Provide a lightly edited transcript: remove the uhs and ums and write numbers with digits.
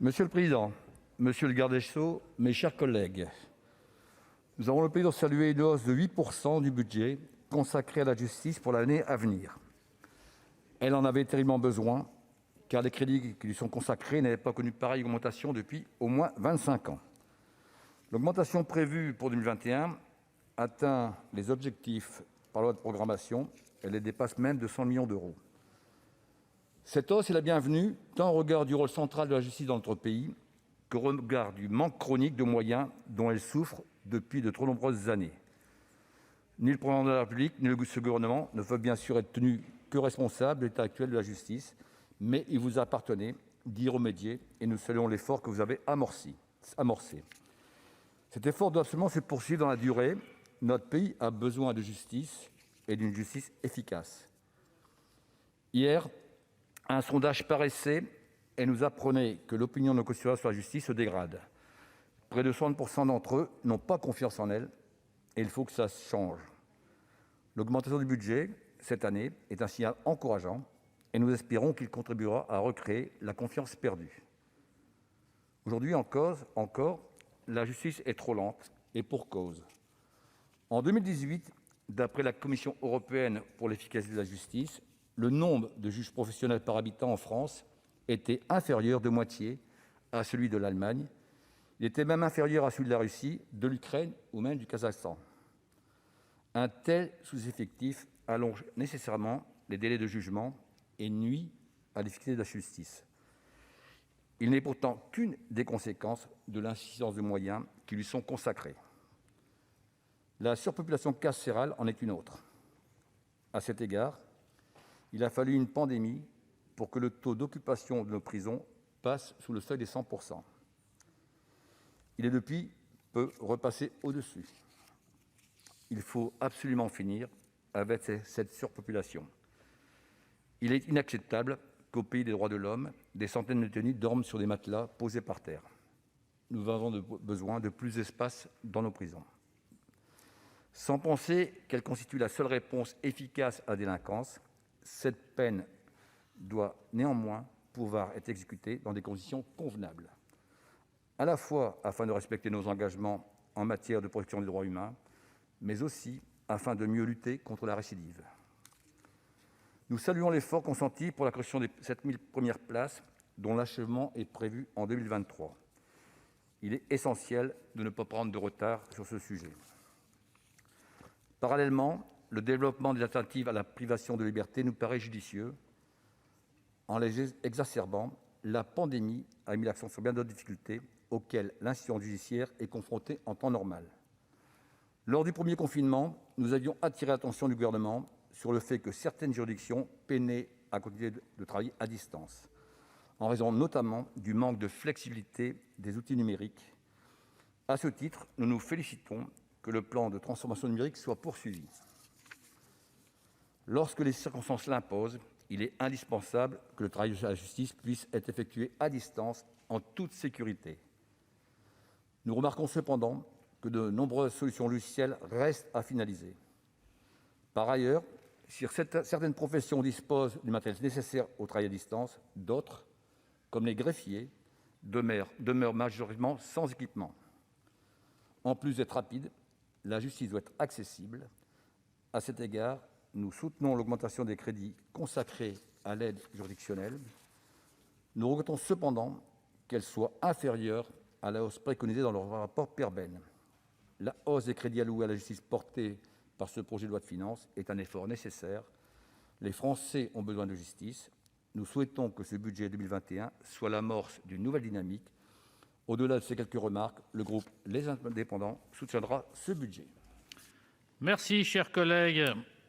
Monsieur le président, monsieur le garde des sceaux, mes chers collègues, nous avons le plaisir de saluer une hausse de 8 % du budget consacré à la justice pour l'année à venir. Elle en avait terriblement besoin, car les crédits qui lui sont consacrés n'avaient pas connu pareille augmentation depuis au moins 25 ans. L'augmentation prévue pour 2021 atteint les objectifs par la loi de programmation. Elle les dépasse même de 100 millions d'euros. Cette hausse est la bienvenue, tant au regard du rôle central de la justice dans notre pays qu'au regard du manque chronique de moyens dont elle souffre depuis de trop nombreuses années. Ni le Président de la République ni ce gouvernement ne peuvent bien sûr être tenus que responsables de l'état actuel de la justice, mais il vous appartenait d'y remédier et nous saluons l'effort que vous avez amorcé. Cet effort doit absolument se poursuivre dans la durée. Notre pays a besoin de justice et d'une justice efficace. Hier, un sondage paraissait et nous apprenait que l'opinion de nos concitoyens sur la justice se dégrade. Près de 60% d'entre eux n'ont pas confiance en elle et il faut que ça change. L'augmentation du budget cette année est un signal encourageant et nous espérons qu'il contribuera à recréer la confiance perdue. Aujourd'hui encore, la justice est trop lente et pour cause. En 2018, d'après la Commission européenne pour l'efficacité de la justice, le nombre de juges professionnels par habitant en France était inférieur de moitié à celui de l'Allemagne. Il était même inférieur à celui de la Russie, de l'Ukraine ou même du Kazakhstan. Un tel sous-effectif allonge nécessairement les délais de jugement et nuit à l'efficacité de la justice. Il n'est pourtant qu'une des conséquences de l'insuffisance de moyens qui lui sont consacrés. La surpopulation carcérale en est une autre. À cet égard, il a fallu une pandémie pour que le taux d'occupation de nos prisons passe sous le seuil des 100%. Il est depuis peu repassé au-dessus. Il faut absolument finir avec cette surpopulation. Il est inacceptable qu'au pays des droits de l'homme, des centaines de détenus dorment sur des matelas posés par terre. Nous avons besoin de plus d'espace dans nos prisons. Sans penser qu'elle constitue la seule réponse efficace à la délinquance, cette peine doit néanmoins pouvoir être exécutée dans des conditions convenables, à la fois afin de respecter nos engagements en matière de protection des droits humains, mais aussi afin de mieux lutter contre la récidive. Nous saluons l'effort consenti pour la création des 7 000 premières places, dont l'achèvement est prévu en 2023. Il est essentiel de ne pas prendre de retard sur ce sujet. Parallèlement, le développement des alternatives à la privation de liberté nous paraît judicieux. En les exacerbant, la pandémie a mis l'accent sur bien d'autres difficultés auxquelles l'institution judiciaire est confrontée en temps normal. Lors du premier confinement, nous avions attiré l'attention du Gouvernement sur le fait que certaines juridictions peinaient à continuer de travailler à distance, en raison notamment du manque de flexibilité des outils numériques. À ce titre, nous nous félicitons que le plan de transformation numérique soit poursuivi. Lorsque les circonstances l'imposent, il est indispensable que le travail de la justice puisse être effectué à distance en toute sécurité. Nous remarquons cependant que de nombreuses solutions logicielles restent à finaliser. Par ailleurs, si certaines professions disposent du matériel nécessaire au travail à distance, d'autres, comme les greffiers, demeurent majoritairement sans équipement. En plus d'être rapide, la justice doit être accessible. À cet égard, nous soutenons l'augmentation des crédits consacrés à l'aide juridictionnelle. Nous regrettons cependant qu'elle soit inférieure à la hausse préconisée dans le rapport Perben. La hausse des crédits alloués à la justice portée par ce projet de loi de finances est un effort nécessaire. Les Français ont besoin de justice. Nous souhaitons que ce budget 2021 soit l'amorce d'une nouvelle dynamique. Au-delà de ces quelques remarques, le groupe Les Indépendants soutiendra ce budget. Merci, cher collègue.